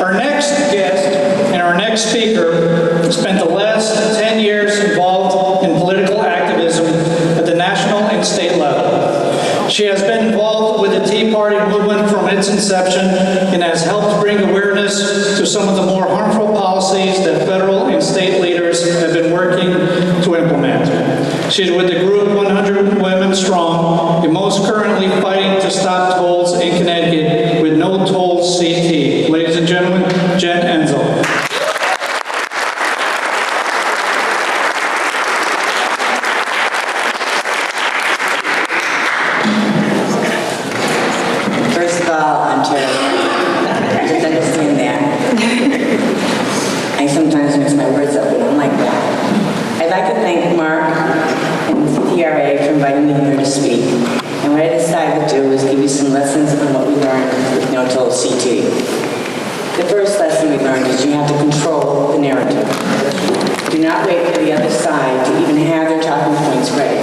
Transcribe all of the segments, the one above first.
Our next guest and our next speaker spent the last 10 years involved in political activism at the national and state level. She has been involved with the Tea Party movement from its inception and has helped bring awareness to some of the more harmful policies that federal and state leaders have been working to implement. She's with the group 100 Women Strong and most currently fighting to stop tolls in Connecticut with No Tolls CT. Ladies and gentlemen, Jen Ezzell. First of all, I'm terrible. Just understand that. I sometimes mix my words up, but I'm like that. I'd like to thank Mark and CTRA for inviting me here to speak. And what I decided to do was give you some lessons on what we learned with No Tolls CT. The first lesson we learned is you have to control the narrative. Do not wait for the other side to even have their talking points ready.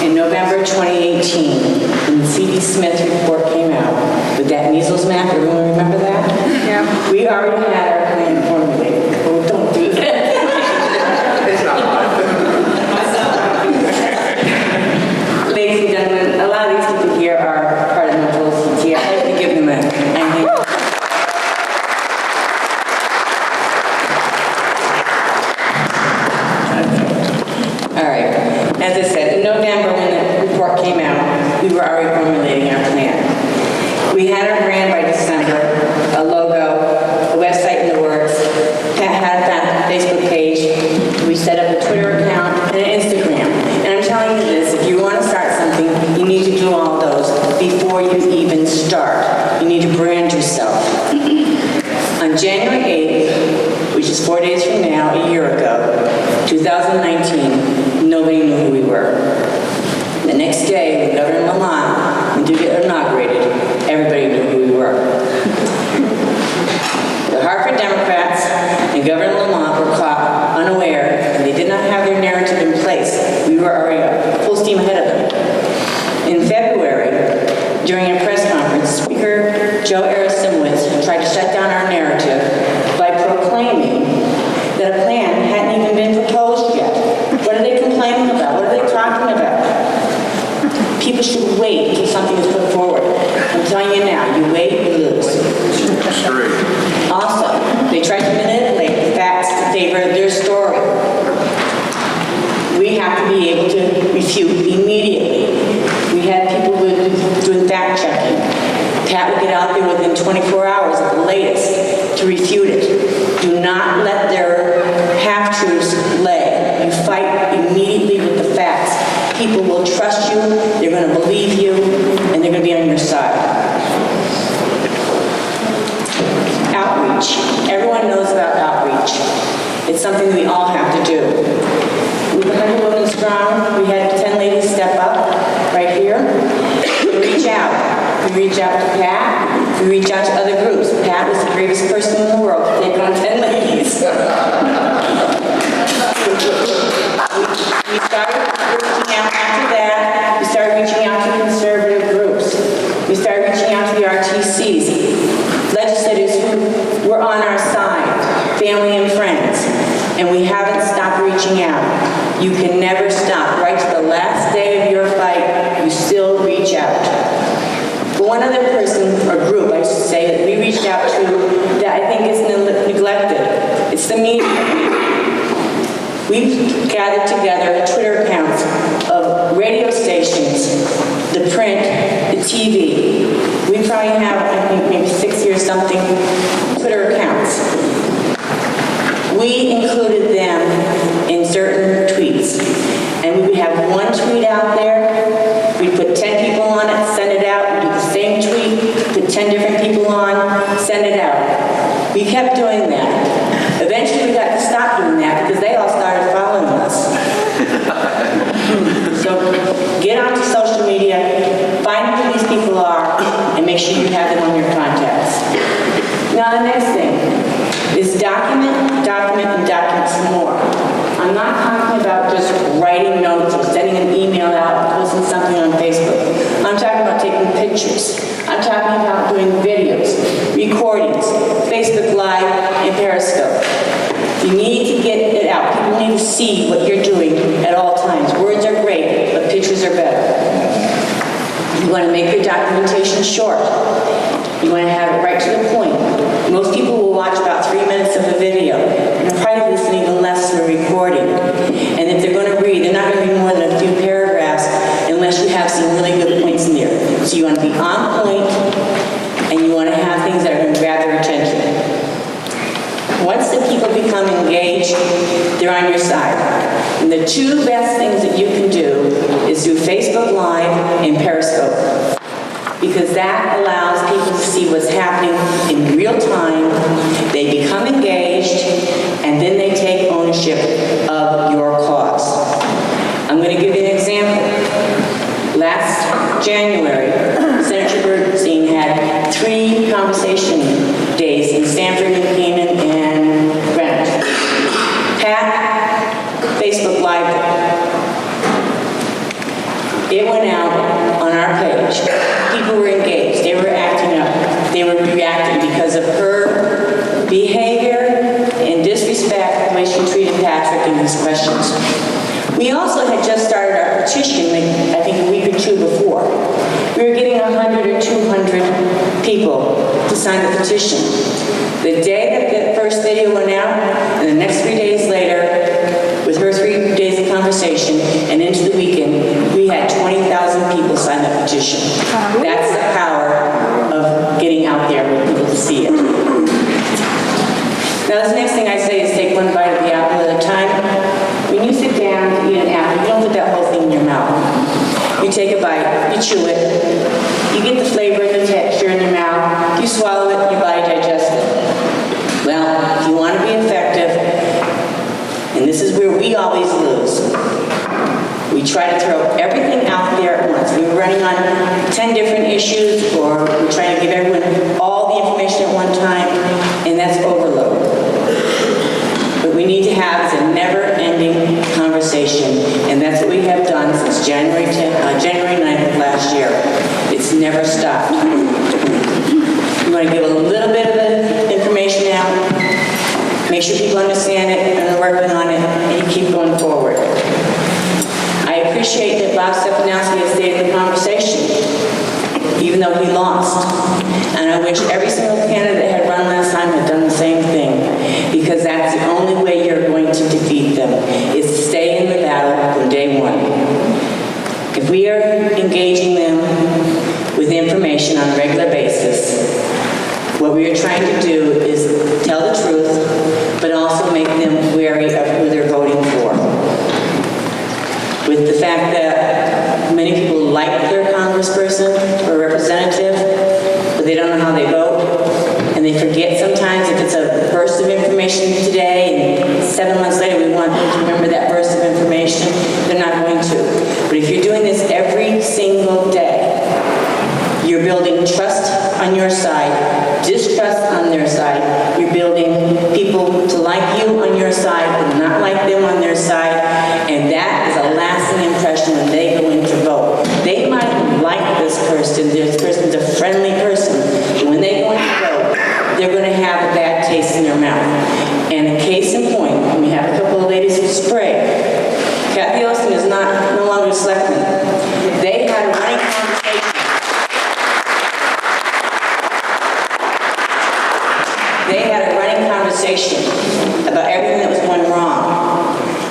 In November 2018, when the C.D. Smith report came out with that measles map, everyone remember that? Yeah. We already had our plan formulated. Oh, don't do that. Ladies and gentlemen, a lot of these people here are part of No Tolls CT. I'd like to give them a hand. All right. As I said, in November, when the report came out, we were already formulating our plan. We had our brand by December, a logo, a website in the works, had that Facebook page. We set up a Twitter account and an Instagram. And I'm telling you this, if you want to start something, you need to do all those before you even start. You need to brand yourself. On January 8th, which is 4 days from now, a year ago, 2019, nobody knew who we were. The next day, when Governor Lamont did get inaugurated, everybody knew who we were. The Hartford Democrats and Governor Lamont were caught unaware, and they did not have their narrative in place. We were already full steam ahead of them. In February, during a press conference, Speaker Joe Simowitz tried to shut down our narrative by proclaiming that a plan hadn't even been proposed yet. What are they complaining about? What are they talking about? People should wait until something is put forward. I'm telling you now, you wait, you lose. Also, they tried to manipulate the facts to favor their story. We have to be able to refute immediately. We had people doing fact checking. Pat would get out there within 24 hours at the latest to refute it. Do not let their half-truths lay. You fight immediately with the facts. People will trust you, they're going to believe you, and they're going to be on your side. Outreach. Everyone knows about outreach. It's something we all have to do. With 100 Women Strong, we had 10 ladies step up right here. We reach out. We reach out to Pat. We reach out to other groups. Pat was the bravest person in the world to take on 10 ladies. We started reaching out after that. We started reaching out to conservative groups. We started reaching out to the RTCs, legislators who were on our side, family and friends. And we haven't stopped reaching out. You can never stop. Right to the last day of your fight, you still reach out. But one other person, or group, I should say, that we reached out to that I think is neglected. It's the media. We've gathered together Twitter accounts of radio stations, the print, the TV. We probably have, I think, maybe 60 or something Twitter accounts. We included them in certain tweets. And we would have one tweet out there, we'd put 10 people on it, send it out, we'd do the same tweet, put 10 different people on, send it out. We kept doing that. Eventually we got to stop doing that because they all started following us. So get onto social media, find who these people are, and make sure you have them on your contacts. Now the next thing is document, and document some more. I'm not talking about just writing notes or sending an email out, posting something on Facebook. I'm talking about taking pictures. I'm talking about doing videos. recordings, Facebook Live, and Periscope. You need to get it out. People need to see what you're doing at all times. Words are great, but pictures are better. You want to make your documentation short. You want to have it right to the point. Most people will watch about 3 minutes of a video. They're probably listening even less to a recording. And if they're going to read, they're not going to read more than a few paragraphs unless you have some really good points in there. So you want to be on point, and you want to have things that are going to grab their attention. Once the people become engaged, they're on your side. And the two best things that you can do is do Facebook Live and Periscope, because that allows people to see what's happening in real time. They become engaged, and then they take ownership of your cause. I'm going to give you an example. Last January, Senator Bernstein had 3 conversation days in Stamford, New Canaan, and Greenwich. Pat, Facebook Live. It went out on our page. People were engaged. They were acting up. They were reacting because of her behavior and disrespect, the way she treated Patrick in his questions. We also had just started our petition, I think a week or 2 before. We were getting 100 or 200 people to sign the petition. The day that the first video went out, and the next 3 days later, with her 3 days of conversation, and into the weekend, we had 20,000 people sign the petition. That's the power of getting out there for people to see it. Now, the next thing I say is take one bite of the apple at a time. When you sit down to eat an apple, you don't put that whole thing in your mouth. You take a bite, you chew it, you get the flavor and the texture in your mouth, you swallow it, your body digests it. Well, if you want to be effective, and this is where we always lose, we try to throw everything out there at once. We were running on 10 different issues, or we're trying to give everyone all the information at one time, and that's overload. What we need to have is a never-ending conversation, and that's what we have done since January 9th of last year. It's never stopped. You want to give a little bit of information out, make sure people understand it, and are working on it, and you keep going forward. I appreciate that Bob Stefanowski has stayed in the conversation, even though he lost. And I wish every single candidate that had run last time had done the same thing, because that's the only way you're going to defeat them, is to stay in the battle from day one. If we are engaging them with information on a regular basis, what we are trying to do is tell the truth, but also make them wary of who they're voting for. With the fact that many people like their congressperson or representative, but they don't know how they vote, and they forget sometimes if it's a burst of information today, and 7 months later we want them to remember that burst of information, they're not going to. But if you're doing this every single day, you're building trust on your side, distrust on their side. You're building people to like you on your side and not like them on their side, and that is a lasting impression when they go in to vote. They might like this person's a friendly person, but when they go in to vote, they're going to have a bad taste in their mouth. And a case in point, we have a couple of ladies who spray. Kathy Olsen is no longer a selectman. They had a running conversation. They had a running conversation about everything that was going wrong.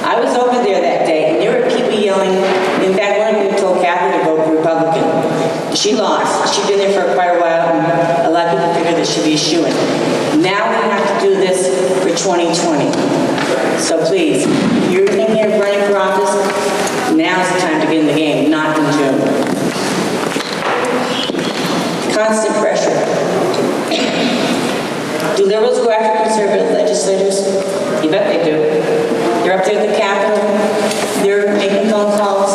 I was over there that day, and there were people yelling. In fact, one of them told Kathy to vote Republican. She lost. She'd been there for quite a while, and a lot of people figured that she'd be a shoo-in. Now we have to do this for 2020. So please, if you're thinking of running for office, now's the time to get in the game, not in June. Constant pressure. Do liberals go after conservative legislators? You bet they do. They're up there at the Capitol, they're making phone calls,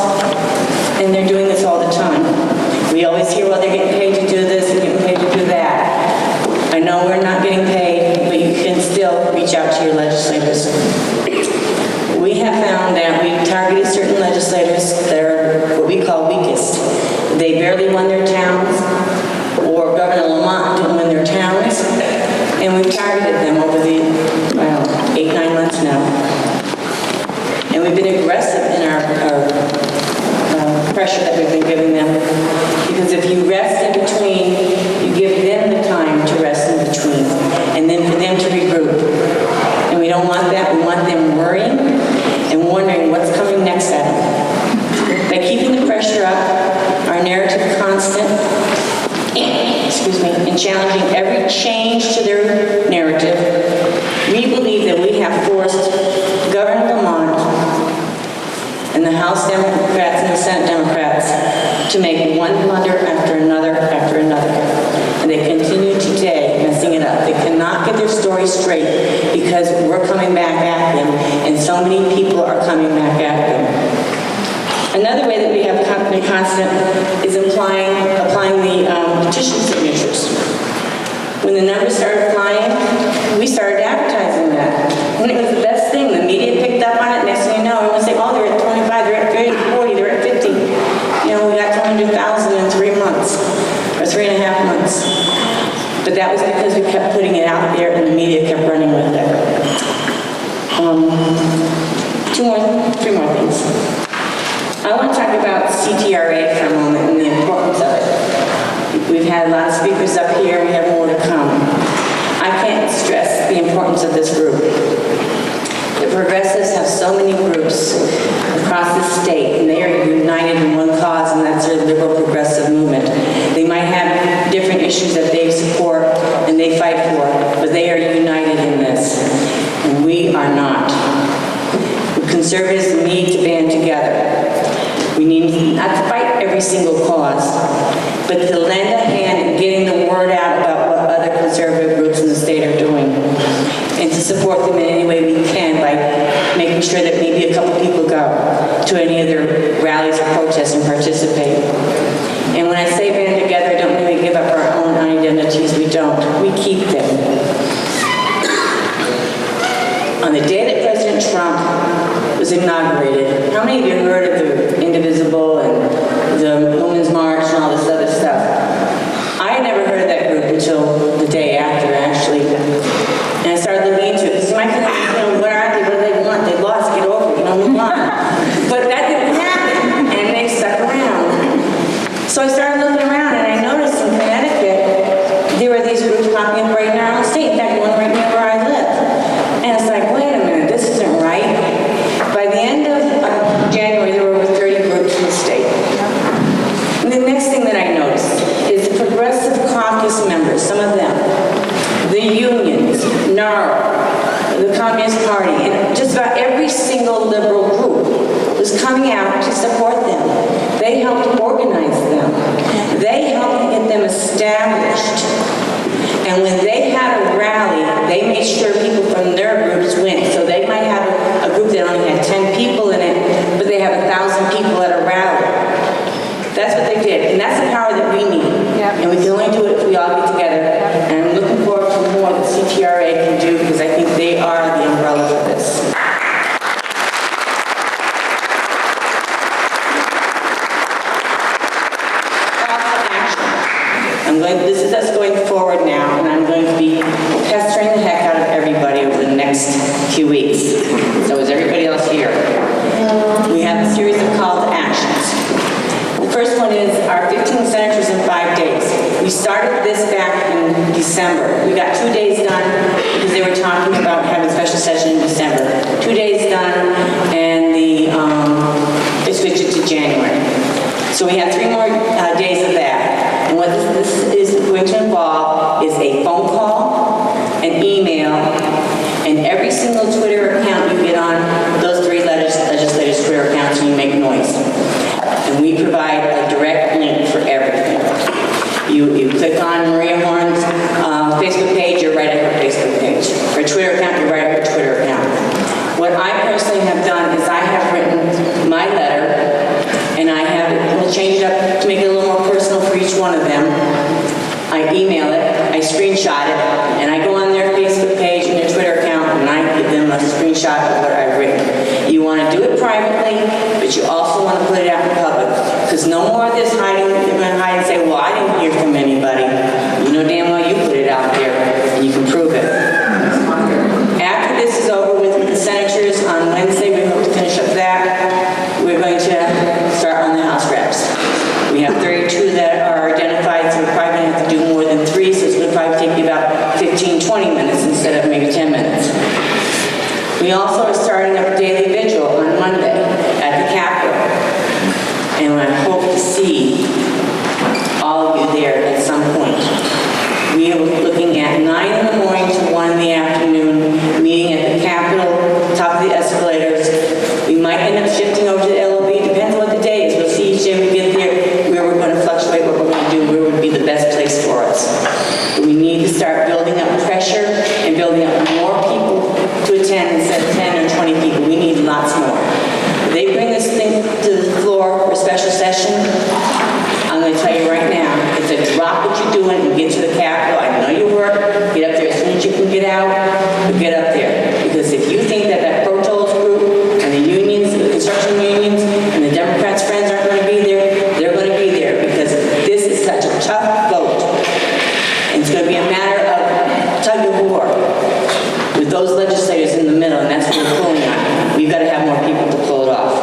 and they're doing this all the time. We always hear, well, they're getting paid to do this, they're getting paid to do that. I know we're not getting paid, but you can still reach out to your legislators. We have found that we targeted certain legislators that are what we call weakest. They barely won their towns, or Governor Lamont didn't win their towns. we've targeted them over the, 8-9 months now. And we've been aggressive in our pressure that we've been giving them. Because if you rest in between, you give them the time to rest in between. And then for them to regroup. And we don't want that. We want them worrying and wondering what's coming next at them. By keeping the pressure up, our narrative constant, and challenging every change to their narrative, we believe that we have forced Governor Lamont and the House Democrats and the Senate Democrats to make one blunder after another after another. And they continue today messing it up. They cannot get their story straight because we're coming back at them, and so many people are coming back at them. Another way that we have been constant is applying the petition signatures. When the numbers started flying, we started advertising that. And it was the best thing. The media picked up on it. Next thing you know, everyone's saying, oh, they're at 25, they're at 30, 40, they're at 50. You know, we got 200,000 in 3 months, or 3.5 months. But that was because we kept putting it out there and the media kept running with it. 3 more things. I want to talk about CTRA for a moment and the importance of it. We've had a lot of speakers up here. We have more to come. I can't stress the importance of this group. The progressives have so many groups across the state, and they are united in one cause, and that's their liberal progressive movement. They might have different issues that they support and they fight for, but they are united in this, and we are not. Conservatives need to band together. We need not to fight every single cause, but to lend a hand in getting the word out about what other conservative groups in the state are doing, and to support them in any way we can by making sure that maybe a couple people go to any of their rallies or protests and participate. And when I say band together, I don't mean we give up our own identities. We don't. We keep them. On the day that President Trump was inaugurated, how many of you heard of the Indivisible and the Women's March and all this other stuff? I had never heard of that group until the day after, actually. And I started looking into it. Because you might think, what are they? What do they want? They lost. Get over it. Move on. But that didn't happen. And they stuck around. So I started looking around, and I noticed in Connecticut, there were these groups popping up right in our own state. In fact, one right near where I live. And it's like, wait a minute, this isn't right. By the end of January, there were over 30 groups in the state. And the next thing that I noticed is the Progressive Caucus members, some of them, the unions, NARA, the Communist Party, and just about every single liberal group was coming out to support them. They helped organize them. They helped get them established. And when they had a rally, they made sure people from their groups went. So they might have a group that only had 10 people in it, but they have 1,000 people at a rally. That's what they did. And that's the power that we need. Yep. And we can only do it if we all get together. And I'm looking forward to more that CTRA can do, because I think they are the umbrella for this. This is us going forward now, and I'm going to be pestering the heck out of everybody over the next few weeks. So is everybody else here? We have a series of call to actions. The first one is our 15 senators in 5 days. We started this back in December. We got 2 days done because they were talking about having special session in December. 2 days done, and they switched it to January. So we have 3 more days of that. And what this is going to involve is a phone call, an email, and every single Twitter account you get on, those 3 legislators' Twitter accounts, and you make noise. And we provide a direct link for everything. You click on Maria Horn's Facebook page, you're right at her Facebook page. Her Twitter account, you're right at her Twitter account. 20 minutes instead of maybe 10 minutes. We also are starting up a daily vigil on Monday at the Capitol. And I hope to see all of you there at some point. We are looking at 9 in the morning to 1 in the afternoon, meeting at the Capitol, top of the escalators. We might end up shifting over to the LOB, depends on what the day is. We'll see each day we get there, where we're going to fluctuate, what we're going to do, where would be the best place for us. But we need to start building up pressure and building up more people to attend instead of 10 or 20 people. We need lots more. If they bring this thing to the floor for a special session, I'm going to tell you right now, it's a drop what you're doing and get to the Capitol. I know you work, get up there as soon as you can get out, but get up there. Because if you think that that Pro Tools group and the unions, the construction unions, and the Democrats' friends aren't going to be there, they're going to be there because this is such a tough vote. And it's going to be a matter of tug of war with those legislators in the middle, and that's what we're pulling on. We've got to have more people to pull it off.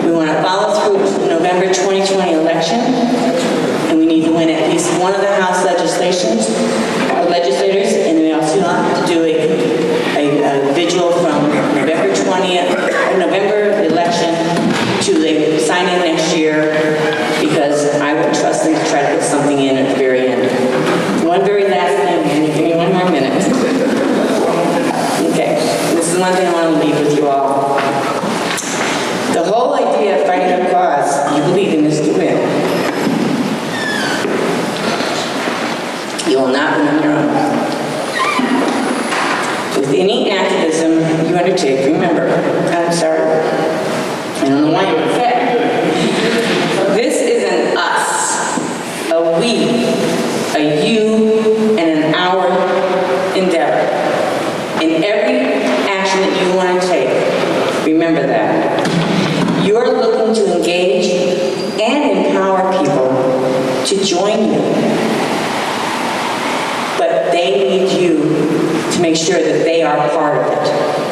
We want to follow through with the November 2020 election, and we need to win at least one of the House legislators, and we also have to do a vigil from November 20th, November election to the sign-in next year, because I would trust them to try to put something in at the very end. One very last thing, and give me 1 more minute. Okay, this is one thing I want to leave with you all. The whole idea of fighting a cause you believe in is to win. You will not win on your own. With any activism you undertake, remember, I'm sorry, I don't know why you're upset. This is an us, a we, a you, and an our endeavor. In every action that you want to take, remember that. You're looking to engage and empower people to join you. But they need you to make sure that they are part of it.